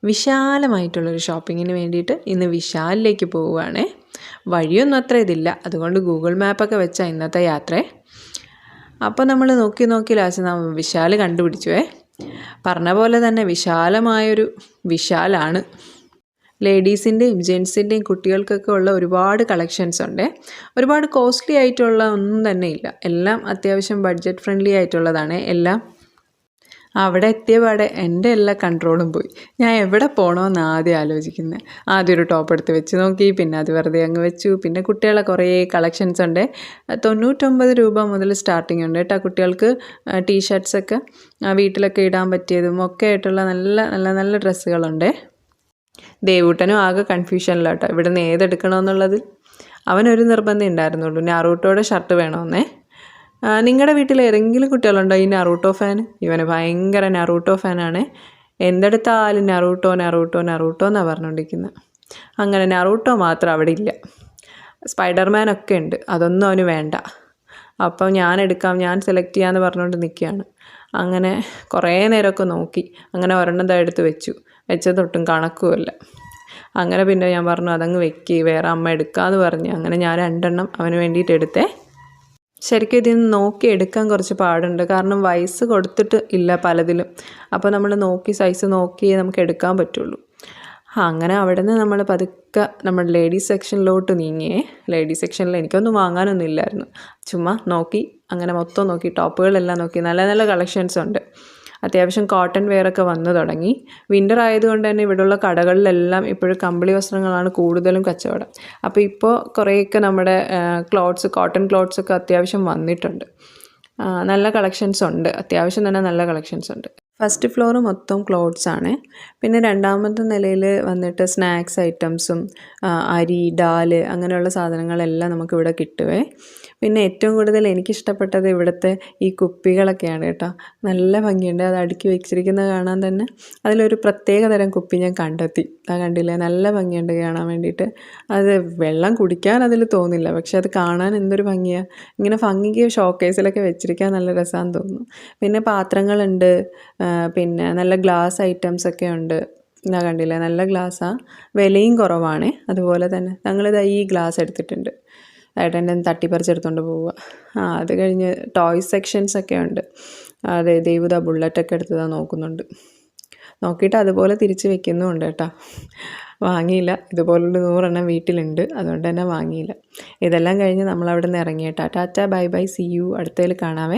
വിശാലമായിട്ടുള്ളൊരു ഷോപ്പിങ്ങിന് വേണ്ടിയിട്ട് ഇന്ന് വിശാലിലേക്ക് പോവുകയാണേ. വഴിയൊന്നും അത്ര ഇതില്ല, അതുകൊണ്ട് ഗൂഗിൾ മാപ്പൊക്കെ വെച്ചാൽ ഇന്നത്തെ യാത്ര. അപ്പോൾ നമ്മൾ നോക്കി ലാസ്റ്റ് വിശാൽ കണ്ടുപിടിച്ചുവേ. പറഞ്ഞ പോലെ തന്നെ വിശാലമായൊരു വിശാലാണ്. ലേഡീസിൻ്റെയും ജെൻസിൻ്റെയും കുട്ടികൾക്കൊക്കെ ഉള്ള ഒരുപാട് കളക്ഷൻസ് ഉണ്ട്. ഒരുപാട് കോസ്റ്റ്ലി ആയിട്ടുള്ള ഒന്നും തന്നെ ഇല്ല, എല്ലാം അത്യാവശ്യം ബഡ്ജറ്റ് ഫ്രണ്ട്ലി ആയിട്ടുള്ളതാണ് എല്ലാം. അവിടെ എത്തിയപാടെ എൻ്റെ എല്ലാ കൺട്രോളും പോയി. ഞാൻ എവിടെ പോകണമെന്ന് ആദ്യം ആലോചിക്കുന്നത്. ആദ്യം ഒരു ടോപ്പ് എടുത്ത് വെച്ച് നോക്കി, പിന്നെ അത് വെറുതെ അങ്ങ് വെച്ചു. പിന്നെ കുട്ടികളെ കുറേ കളക്ഷൻസ് ഉണ്ട്. 99 രൂപ മുതൽ സ്റ്റാർട്ടിങ് ഉണ്ട് കേട്ടോ കുട്ടികൾക്ക്. ടീഷർട്ട്സൊക്കെ വീട്ടിലൊക്കെ ഇടാൻ പറ്റിയതും ഒക്കെ ആയിട്ടുള്ള നല്ല നല്ല നല്ല ഡ്രസ്സുകളുണ്ട്. ദേവൂട്ടനും ആകെ കൺഫ്യൂഷനിലാട്ടോ ഇവിടെ നിന്ന് ഏതെടുക്കണമെന്നുള്ളത്. അവനൊരു നിർബന്ധം ഉണ്ടായിരുന്നുള്ളൂ, നാറൂട്ടോയുടെ ഷർട്ട് വേണമെന്നേ. നിങ്ങളുടെ വീട്ടിൽ ഏതെങ്കിലും കുട്ടികളുണ്ടോ ഈ നറൂട്ടോ ഫാൻ? ഇവന് ഭയങ്കര നറൂട്ടോ ഫാനാണ്. എന്തെടുത്താലും നറൂട്ടോ എന്നാണ് പറഞ്ഞുകൊണ്ടിരിക്കുന്നത്. അങ്ങനെ നറൂട്ടോ മാത്രം അവിടെ ഇല്ല. സ്പൈഡർമാനൊക്കെ ഉണ്ട്, അതൊന്നും അവന് വേണ്ട. അപ്പോൾ ഞാൻ സെലക്ട് ചെയ്യാമെന്ന് പറഞ്ഞുകൊണ്ട് നിൽക്കുകയാണ്. അങ്ങനെ കുറേ നേരമൊക്കെ നോക്കി. അങ്ങനെ ഒരെണ്ണം എടുത്ത് വെച്ചതൊട്ടും കണക്കുമല്ല. അങ്ങനെ പിന്നെ ഞാൻ പറഞ്ഞു അതങ്ങ് വെക്ക്, വേറെ അമ്മ എടുക്കാമെന്ന് പറഞ്ഞ് അങ്ങനെ ഞാൻ 2 എണ്ണം അവന് വേണ്ടിയിട്ട് എടുത്തേ. ശരിക്കും ഇതിന് നോക്കി എടുക്കാൻ കുറച്ച് പാടുണ്ട്, കാരണം വയസ്സ് കൊടുത്തിട്ട് ഇല്ല പലതിലും. അപ്പോൾ നമ്മൾ സൈസ് നോക്കി നമുക്ക് എടുക്കാൻ പറ്റുള്ളൂ. അങ്ങനെ അവിടെ നിന്ന് നമ്മൾ പതുക്കെ നമ്മുടെ ലേഡീസ് സെക്ഷനിലോട്ട് നീങ്ങിയേ. ലേഡീസ് സെക്ഷനിൽ എനിക്കൊന്നും വാങ്ങാനൊന്നും ഇല്ലായിരുന്നു, ചുമ്മാ നോക്കി. അങ്ങനെ മൊത്തം നോക്കി, ടോപ്പുകളെല്ലാം നോക്കി. നല്ല നല്ല കളക്ഷൻസ് ഉണ്ട്. അത്യാവശ്യം കോട്ടൺ വെയറൊക്കെ വന്നു തുടങ്ങി. വിൻ്റർ ആയതുകൊണ്ട് തന്നെ ഇവിടെയുള്ള കടകളിലെല്ലാം ഇപ്പോഴും കമ്പിളി വസ്ത്രങ്ങളാണ് കൂടുതലും കച്ചവടം. അപ്പോൾ ഇപ്പോൾ കുറേയൊക്കെ നമ്മുടെ കോട്ടൺ ക്ലോത്ത്സൊക്കെ അത്യാവശ്യം വന്നിട്ടുണ്ട്. നല്ല കളക്ഷൻസ് ഉണ്ട്, അത്യാവശ്യം തന്നെ നല്ല കളക്ഷൻസ് ഉണ്ട്. ഫസ്റ്റ് ഫ്ലോർ മൊത്തം ക്ലോത്ത്സ് ആണ്. പിന്നെ രണ്ടാമത്തെ നിലയിൽ വന്നിട്ട് സ്നാക്സ് ഐറ്റംസും അരി, ഡാല് അങ്ങനെയുള്ള സാധനങ്ങളെല്ലാം നമുക്കിവിടെ കിട്ടുവേ. പിന്നെ ഏറ്റവും കൂടുതൽ എനിക്കിഷ്ടപ്പെട്ടത് ഇവിടുത്തെ ഈ കുപ്പികളൊക്കെയാണ് കേട്ടോ. നല്ല ഭംഗിയുണ്ട്, അത് അടുക്കി വെച്ചിരിക്കുന്നത് കാണാൻ തന്നെ. അതിലൊരു പ്രത്യേക തരം കുപ്പി ഞാൻ കണ്ടെത്തി. കണ്ടില്ലേ, നല്ല ഭംഗിയുണ്ട് കാണാൻ വേണ്ടിയിട്ട്. അത് വെള്ളം കുടിക്കാൻ അതിൽ തോന്നില്ല, പക്ഷെ അത് കാണാൻ എന്തൊരു ഭംഗിയാണ്. ഇങ്ങനെ ഭംഗിക്ക് ഷോക്കേസിലൊക്കെ വെച്ചിരിക്കാൻ നല്ല രസമാണെന്ന് തോന്നുന്നു. പിന്നെ പാത്രങ്ങളുണ്ട്, പിന്നെ നല്ല ഗ്ലാസ് ഐറ്റംസൊക്കെ ഉണ്ട്. കണ്ടില്ലേ, നല്ല ഗ്ലാസ്സാണ്, വിലയും കുറവാണ്. അതുപോലെ തന്നെ ഞങ്ങളിത് ഈ ഗ്ലാസ് എടുത്തിട്ടുണ്ട്. ഏട്ടൻ്റെ തട്ടിപ്പറിച്ചെടുത്തുകൊണ്ട് പോവുക. അത് കഴിഞ്ഞ് ടോയ്സ് സെക്ഷൻസൊക്കെ ഉണ്ട്. അതെ, ദേവുദ ബുള്ളറ്റൊക്കെ എടുത്തതാണ് നോക്കുന്നുണ്ട്. നോക്കിയിട്ട് അതുപോലെ തിരിച്ച് വെക്കുന്നുമുണ്ട് കേട്ടോ. വാങ്ങിയില്ല, ഇതുപോലുള്ള 100 എണ്ണം വീട്ടിലുണ്ട്, അതുകൊണ്ട് തന്നെ വാങ്ങിയില്ല. ഇതെല്ലാം കഴിഞ്ഞ് നമ്മളവിടെ നിന്ന് ഇറങ്ങിയിട്ടാ. Tata bye bye, see you, അടുത്തതിൽ കാണാവേ.